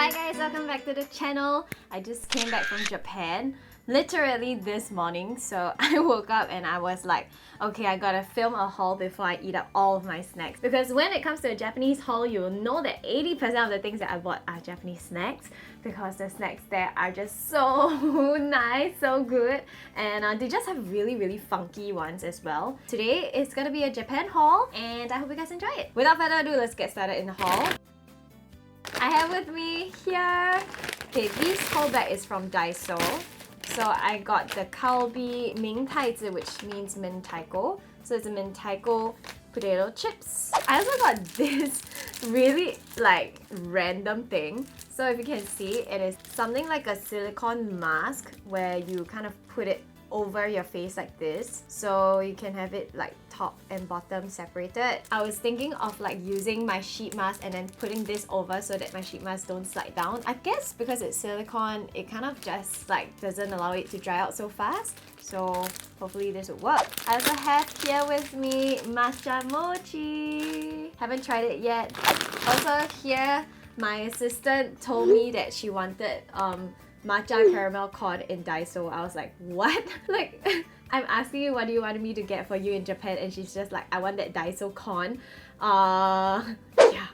Hi guys, welcome back to the channel. I just came back from Japan literally this morning, so I woke up and I was like, okay, I gotta film a haul before I eat up all of my snacks, because when it comes to a Japanese haul, you'll know that 80% of the things that I bought are Japanese snacks, because the snacks there are just so nice, so good, and they just have really funky ones as well. Today it's gonna be a Japan haul and I hope you guys enjoy it. Without further ado, let's get started in the haul. I have with me here, okay, this whole bag is from Daiso. So I got the Calbee Mentaiko, which means Mentaiko. So it's a Mentaiko potato chips. I also got this really like random thing. So if you can see, it is something like a silicone mask where you kind of put it over your face like this, so you can have it like top and bottom separated. I was thinking of like using my sheet mask and then putting this over so that my sheet mask don't slide down. I guess because it's silicone, it kind of just like doesn't allow it to dry out so fast. So hopefully this will work. I also have here with me Matcha Mochi. Haven't tried it yet. Also here, my assistant told me that she wanted matcha caramel corn in Daiso. I was like, what? Like, I'm asking you what do you want me to get for you in Japan, and she's just like, I want that Daiso corn. Yeah.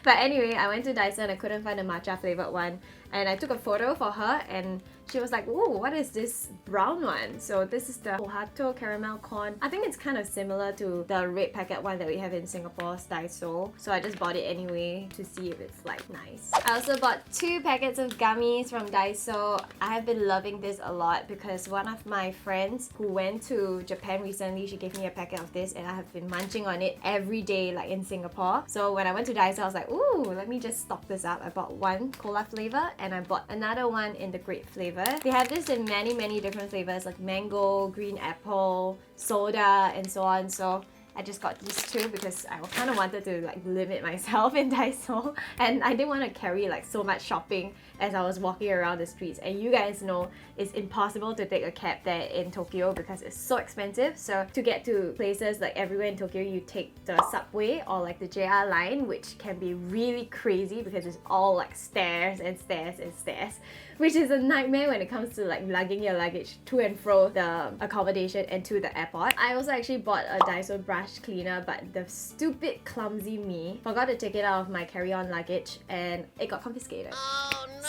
But anyway, I went to Daiso and I couldn't find a matcha flavored one, and I took a photo for her and she was like, ooh, what is this brown one? So this is the Hohato caramel corn. I think it's kind of similar to the red packet one that we have in Singapore's Daiso. So I just bought it anyway to see if it's like nice. I also bought 2 packets of gummies from Daiso. I have been loving this a lot because one of my friends who went to Japan recently, she gave me a packet of this and I have been munching on it every day like in Singapore. So when I went to Daiso, I was like, ooh, let me just stock this up. I bought one cola flavor and I bought another one in the grape flavor. They have this in many different flavors like mango, green apple, soda, and so on. So I just got these 2 because I kind of wanted to like limit myself in Daiso, and I didn't want to carry like so much shopping as I was walking around the streets. And you guys know it's impossible to take a cab there in Tokyo because it's so expensive. So to get to places like everywhere in Tokyo, you take the subway or like the JR line, which can be really crazy because it's all like stairs and stairs and stairs, which is a nightmare when it comes to like lugging your luggage to and fro the accommodation and to the airport. I also actually bought a Daiso brush cleaner, but the stupid clumsy me forgot to take it out of my carry-on luggage and it got confiscated. Oh no!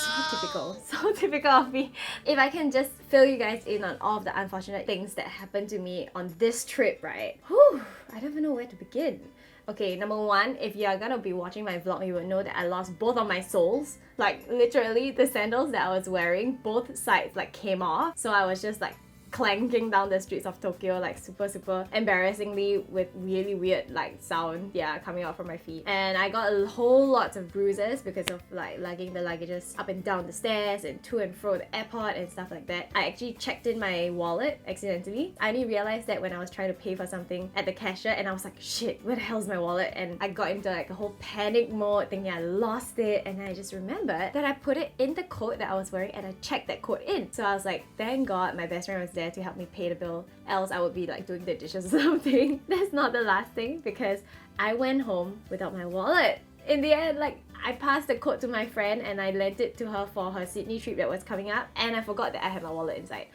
So typical of me. If I can just fill you guys in on all of the unfortunate things that happened to me on this trip, right? Whew, I don't even know where to begin. Okay, number 1, if you're gonna be watching my vlog, you would know that I lost both of my soles. Like literally the sandals that I was wearing, both sides like came off. So I was just like clanking down the streets of Tokyo like super embarrassingly with really weird like sound, yeah, coming out from my feet. And I got a whole lot of bruises because of like lugging the luggages up and down the stairs and to and fro the airport and stuff like that. I actually checked in my wallet accidentally. I only realized that when I was trying to pay for something at the cashier, and I was like, shit, where the hell's my wallet? And I got into like a whole panic mode thinking I lost it, and I just remembered that I put it in the coat that I was wearing and I checked that coat in. So I was like, thank God my best friend was there to help me pay the bill, else I would be like doing the dishes or something. That's not the last thing, because I went home without my wallet. In the end, like, I passed the code to my friend and I lent it to her for her Sydney trip that was coming up, and I forgot that I had my wallet inside.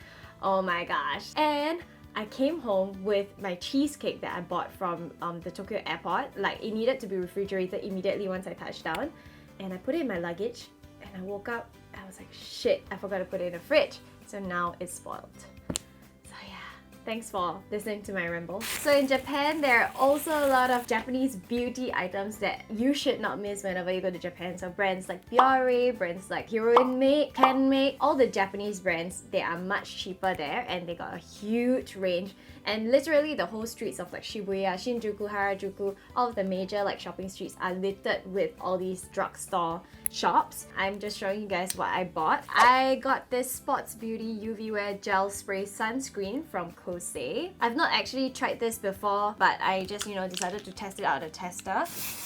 Oh my gosh. And I came home with my cheesecake that I bought from the Tokyo airport. Like, it needed to be refrigerated immediately once I touched down, and I put it in my luggage and I woke up, I was like, shit, I forgot to put it in the fridge. So now it's spoiled. Thanks for listening to my ramble. So in Japan, there are also a lot of Japanese beauty items that you should not miss whenever you go to Japan. So brands like Biore, brands like Heroin Make, Ken Make, all the Japanese brands, they are much cheaper there and they got a huge range. And literally the whole streets of like Shibuya, Shinjuku, Harajuku, all of the major like shopping streets are littered with all these drugstore shops. I'm just showing you guys what I bought. I got this Sports Beauty UV Wear Gel Spray Sunscreen from KOSE. I've not actually tried this before, but I just, you know, decided to test it out of the tester.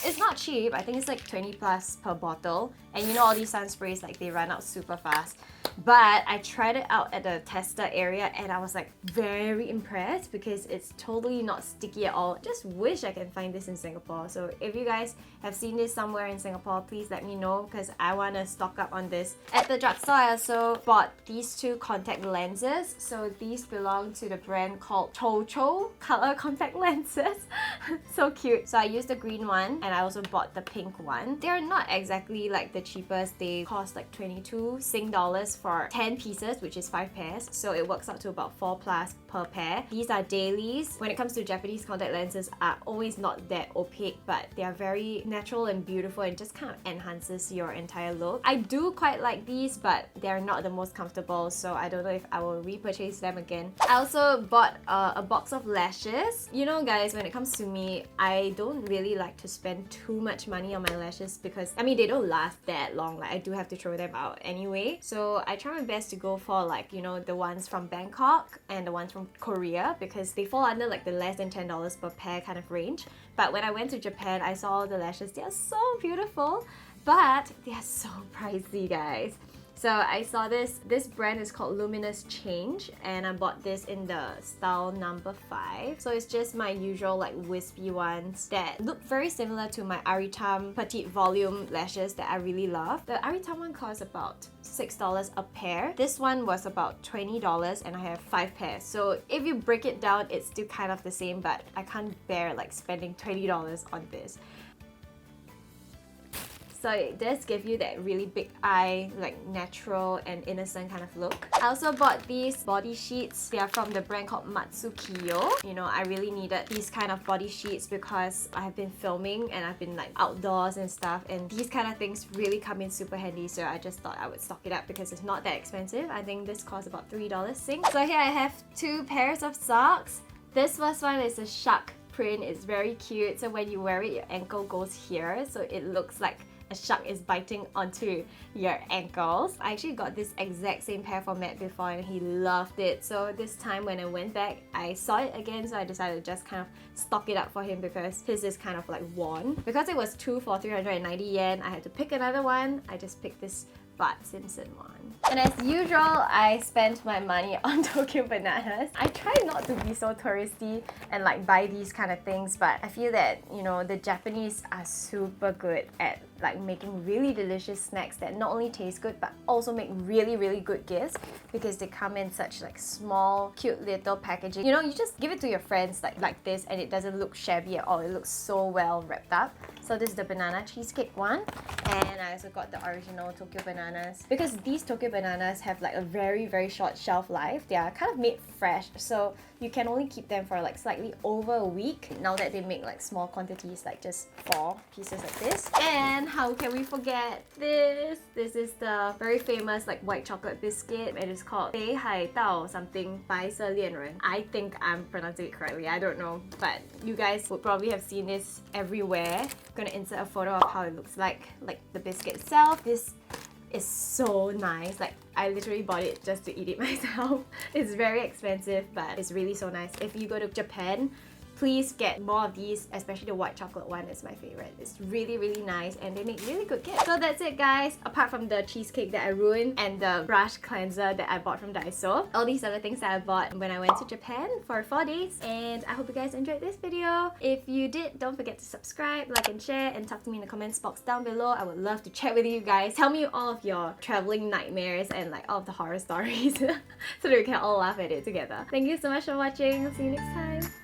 It's not cheap. I think it's like 20 plus per bottle. And you know all these sunsprays, like they run out super fast. But I tried it out at the tester area and I was like very impressed because it's totally not sticky at all. Just wish I can find this in Singapore. So if you guys have seen this somewhere in Singapore, please let me know because I want to stock up on this. At the drugstore, I also bought these two contact lenses. So these belong to the brand called Chou color contact lenses. So cute. So I used the green one and I also bought the pink one. They're not exactly like the cheapest. They cost like 22 Sing dollars for 10 pieces, which is 5 pairs. So it works out to about 4 plus per pair. These are dailies. When it comes to Japanese contact lenses, are always not that opaque, but they are very natural and beautiful and just kind of enhances your entire look. I do quite like these, but they're not the most comfortable, so I don't know if I will repurchase them again. I also bought a box of lashes. You know guys, when it comes to me, I don't really like to spend too much money on my lashes because, I mean, they don't last that long. Like, I do have to throw them out anyway. So I try my best to go for like, you know, the ones from Bangkok and the ones from Korea because they fall under like the less than $10 per pair kind of range. But when I went to Japan, I saw the lashes. They are so beautiful, but they are so pricey, guys. So I saw this brand is called Luminous Change and I bought this in the style number 5. So it's just my usual like wispy ones that look very similar to my Aritam Petite Volume lashes that I really love. The Aritam one costs about $6 a pair. This one was about $20 and I have 5 pairs. So if you break it down, it's still kind of the same, but I can't bear like spending $20 on this. So it does give you that really big eye, like natural and innocent kind of look. I also bought these body sheets. They are from the brand called Matsukiyo. You know, I really needed these kind of body sheets because I have been filming and I've been like outdoors and stuff, and these kind of things really come in super handy. So I just thought I would stock it up because it's not that expensive. I think this costs about $3 Sing. So here I have 2 pairs of socks. This first one is a shark print. It's very cute. So when you wear it, your ankle goes here. So it looks like a shark is biting onto your ankles. I actually got this exact same pair for Matt before and he loved it. So this time when I went back, I saw it again, so I decided to just kind of stock it up for him because his is kind of like worn. Because it was 2 for 390 yen, I had to pick another one. I just picked this Bart Simpson one. And as usual, I spent my money on Tokyo Bananas. I try not to be so touristy and like buy these kind of things, but I feel that, you know, the Japanese are super good at like making really delicious snacks that not only taste good but also make really good gifts because they come in such like small cute little packaging. You know, you just give it to your friends like this and it doesn't look shabby at all. It looks so well wrapped up. So this is the banana cheesecake one, and I also got the original Tokyo Bananas because these Tokyo Bananas have like a very short shelf life. They are kind of made fresh, so you can only keep them for like slightly over a week now that they make like small quantities, like just 4 pieces like this. And how can we forget this? This is the very famous like white chocolate biscuit. It is called 北海道 something 白色恋人. I think I'm pronouncing it correctly. I don't know, but you guys would probably have seen this everywhere. I'm gonna insert a photo of how it looks like the biscuit itself. This is so nice. Like, I literally bought it just to eat it myself. It's very expensive, but it's really so nice. If you go to Japan, please get more of these, especially the white chocolate one is my favorite. It's really nice and they make really good gifts. So that's it guys, apart from the cheesecake that I ruined and the brush cleanser that I bought from Daiso. All these other things that I bought when I went to Japan for 4 days, and I hope you guys enjoyed this video. If you did, don't forget to subscribe, like and share, and talk to me in the comments box down below. I would love to chat with you guys. Tell me all of your traveling nightmares and like all of the horror stories so that we can all laugh at it together. Thank you so much for watching. I'll see you next time.